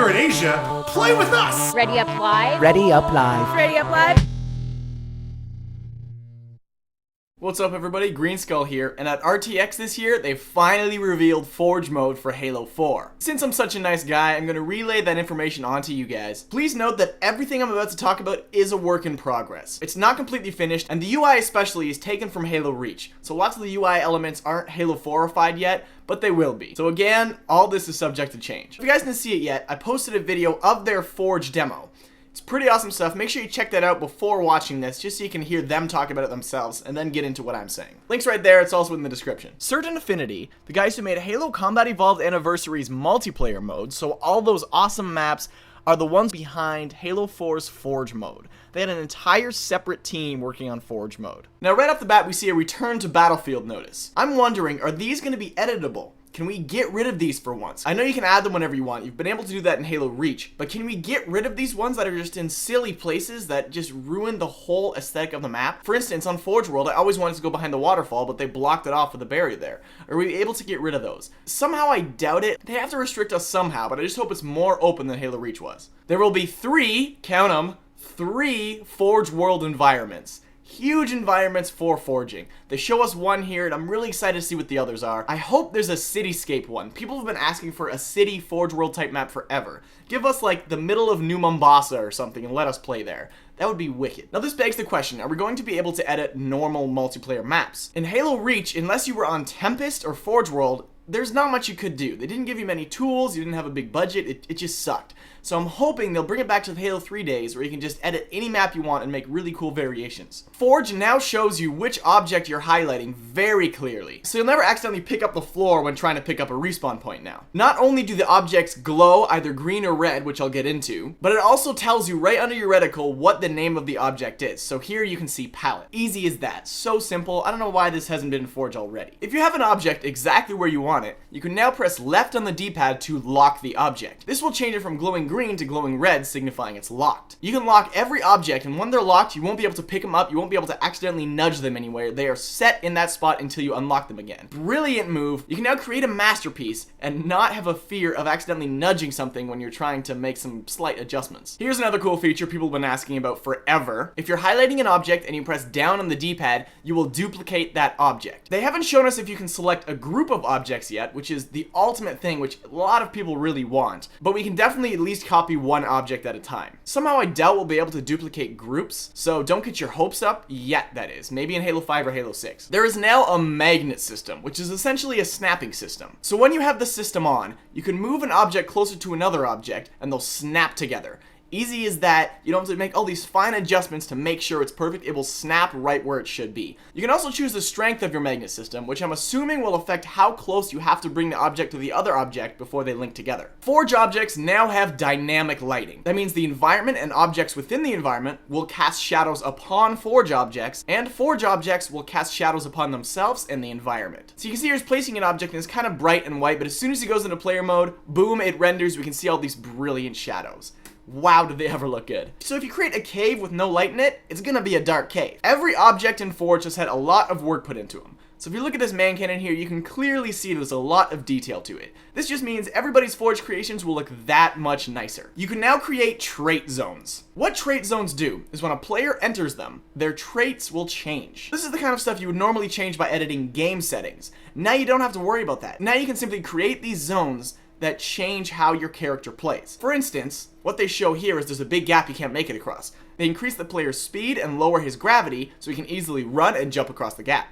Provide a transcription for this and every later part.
you're in Asia, play with us! Ready up live? Ready up live. Ready up live? What's up everybody, Greenskull here, and at RTX this year, they finally revealed Forge mode for Halo 4. Since I'm such a nice guy, I'm going to relay that information onto you guys. Please note that everything I'm about to talk about is a work in progress. It's not completely finished, and the UI especially is taken from Halo Reach, so lots of the UI elements aren't Halo 4-ified yet, but they will be. So again, all this is subject to change. If you guys didn't see it yet, I posted a video of their Forge demo. It's pretty awesome stuff. Make sure you check that out before watching this, just so you can hear them talk about it themselves, and then get into what I'm saying. Link's right there, it's also in the description. Certain Affinity, the guys who made Halo Combat Evolved Anniversary's multiplayer mode, so all those awesome maps, are the ones behind Halo 4's Forge mode. They had an entire separate team working on Forge mode. Now right off the bat, we see a return to Battlefield notice. I'm wondering, are these going to be editable? Can we get rid of these for once? I know you can add them whenever you want. You've been able to do that in Halo Reach. But can we get rid of these ones that are just in silly places that just ruin the whole aesthetic of the map? For instance, on Forge World, I always wanted to go behind the waterfall, but they blocked it off with a barrier there. Are we able to get rid of those? Somehow I doubt it. They have to restrict us somehow, but I just hope it's more open than Halo Reach was. There will be three, count them, 3 Forge World environments. Huge environments for forging. They show us one here, and I'm really excited to see what the others are. I hope there's a cityscape one. People have been asking for a city Forge World type map forever. Give us like the middle of New Mombasa or something and let us play there. That would be wicked. Now this begs the question, are we going to be able to edit normal multiplayer maps? In Halo Reach, unless you were on Tempest or Forge World, there's not much you could do. They didn't give you many tools, you didn't have a big budget, it just sucked. So I'm hoping they'll bring it back to the Halo 3 days where you can just edit any map you want and make really cool variations. Forge now shows you which object you're highlighting very clearly, so you'll never accidentally pick up the floor when trying to pick up a respawn point now. Not only do the objects glow either green or red, which I'll get into, but it also tells you right under your reticle what the name of the object is. So here you can see palette. Easy as that. So simple. I don't know why this hasn't been in Forge already. If you have an object exactly where you want it, you can now press left on the D-pad to lock the object. This will change it from glowing green to glowing red, signifying it's locked. You can lock every object, and when they're locked, you won't be able to pick them up, you won't be able to accidentally nudge them anywhere. They are set in that spot until you unlock them again. Brilliant move. You can now create a masterpiece and not have a fear of accidentally nudging something when you're trying to make some slight adjustments. Here's another cool feature people have been asking about forever. If you're highlighting an object and you press down on the D-pad, you will duplicate that object. They haven't shown us if you can select a group of objects yet, which is the ultimate thing, which a lot of people really want, but we can definitely at least copy one object at a time. Somehow I doubt we'll be able to duplicate groups, so don't get your hopes up yet, that is. Maybe in Halo 5 or Halo 6. There is now a magnet system, which is essentially a snapping system. So when you have the system on, you can move an object closer to another object, and they'll snap together. Easy as that. You don't have to make all these fine adjustments to make sure it's perfect. It will snap right where it should be. You can also choose the strength of your magnet system, which I'm assuming will affect how close you have to bring the object to the other object before they link together. Forge objects now have dynamic lighting. That means the environment and objects within the environment will cast shadows upon Forge objects, and Forge objects will cast shadows upon themselves and the environment. So you can see here's placing an object and it's kind of bright and white, but as soon as he goes into player mode, boom, it renders. We can see all these brilliant shadows. Wow, did they ever look good. So if you create a cave with no light in it, it's gonna be a dark cave. Every object in Forge has had a lot of work put into them. So if you look at this man cannon here, you can clearly see there's a lot of detail to it. This just means everybody's Forge creations will look that much nicer. You can now create trait zones. What trait zones do is when a player enters them, their traits will change. This is the kind of stuff you would normally change by editing game settings. Now you don't have to worry about that. Now you can simply create these zones that change how your character plays. For instance, what they show here is there's a big gap you can't make it across. They increase the player's speed and lower his gravity so he can easily run and jump across the gap.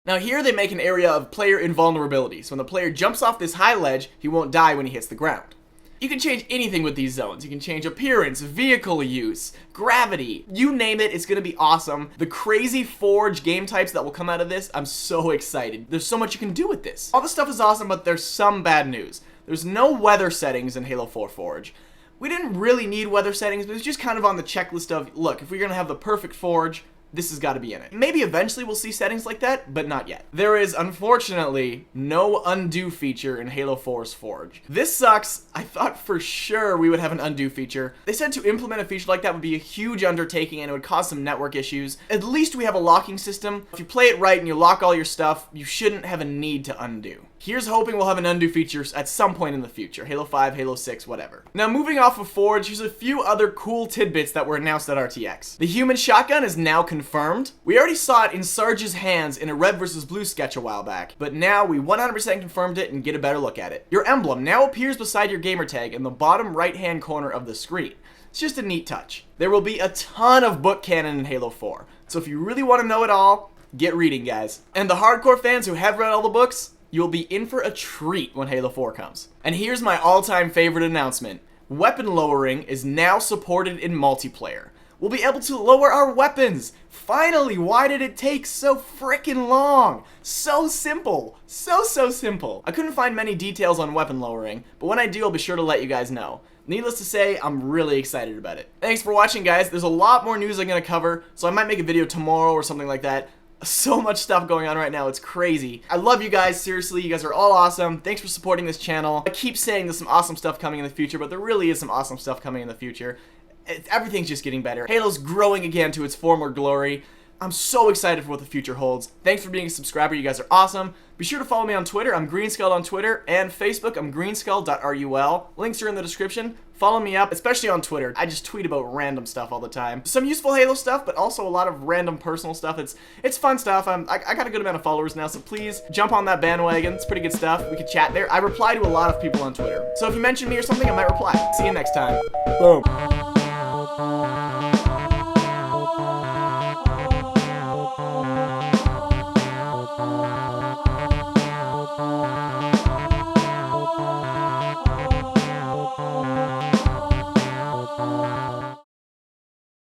Now here they make an area of player invulnerability, so when the player jumps off this high ledge, he won't die when he hits the ground. You can change anything with these zones. You can change appearance, vehicle use, gravity, you name it, it's gonna be awesome. The crazy Forge game types that will come out of this, I'm so excited. There's so much you can do with this. All this stuff is awesome, but there's some bad news. There's no weather settings in Halo 4 Forge. We didn't really need weather settings, but it's just kind of on the checklist of, look, if we're gonna have the perfect Forge, this has got to be in it. Maybe eventually we'll see settings like that, but not yet. There is, unfortunately, no undo feature in Halo 4's Forge. This sucks. I thought for sure we would have an undo feature. They said to implement a feature like that would be a huge undertaking and it would cause some network issues. At least we have a locking system. If you play it right and you lock all your stuff, you shouldn't have a need to undo. Here's hoping we'll have an undo feature at some point in the future. Halo 5, Halo 6, whatever. Now moving off of Forge, here's a few other cool tidbits that were announced at RTX. The human shotgun is now confirmed. We already saw it in Sarge's hands in a red versus blue sketch a while back, but now we 100% confirmed it and get a better look at it. Your emblem now appears beside your gamer tag in the bottom right hand corner of the screen. It's just a neat touch. There will be a ton of book canon in Halo 4, so if you really want to know it all, get reading, guys. And the hardcore fans who have read all the books, you'll be in for a treat when Halo 4 comes. And here's my all-time favorite announcement. Weapon lowering is now supported in multiplayer. We'll be able to lower our weapons. Finally, why did it take so freaking long? So simple. So simple. I couldn't find many details on weapon lowering, but when I do, I'll be sure to let you guys know. Needless to say, I'm really excited about it. Thanks for watching, guys. There's a lot more news I'm gonna cover, so I might make a video tomorrow or something like that. So much stuff going on right now, it's crazy. I love you guys, seriously, you guys are all awesome. Thanks for supporting this channel. I keep saying there's some awesome stuff coming in the future, but there really is some awesome stuff coming in the future. Everything's just getting better. Halo's growing again to its former glory. I'm so excited for what the future holds. Thanks for being a subscriber, you guys are awesome. Be sure to follow me on Twitter, I'm Greenskull on Twitter, and Facebook, I'm greenskull.rul. Links are in the description. Follow me up, especially on Twitter. I just tweet about random stuff all the time. Some useful Halo stuff, but also a lot of random personal stuff. It's fun stuff. I got a good amount of followers now, so please jump on that bandwagon. It's pretty good stuff. We could chat there. I reply to a lot of people on Twitter. So if you mention me or something, I might reply. See you next time. Boom.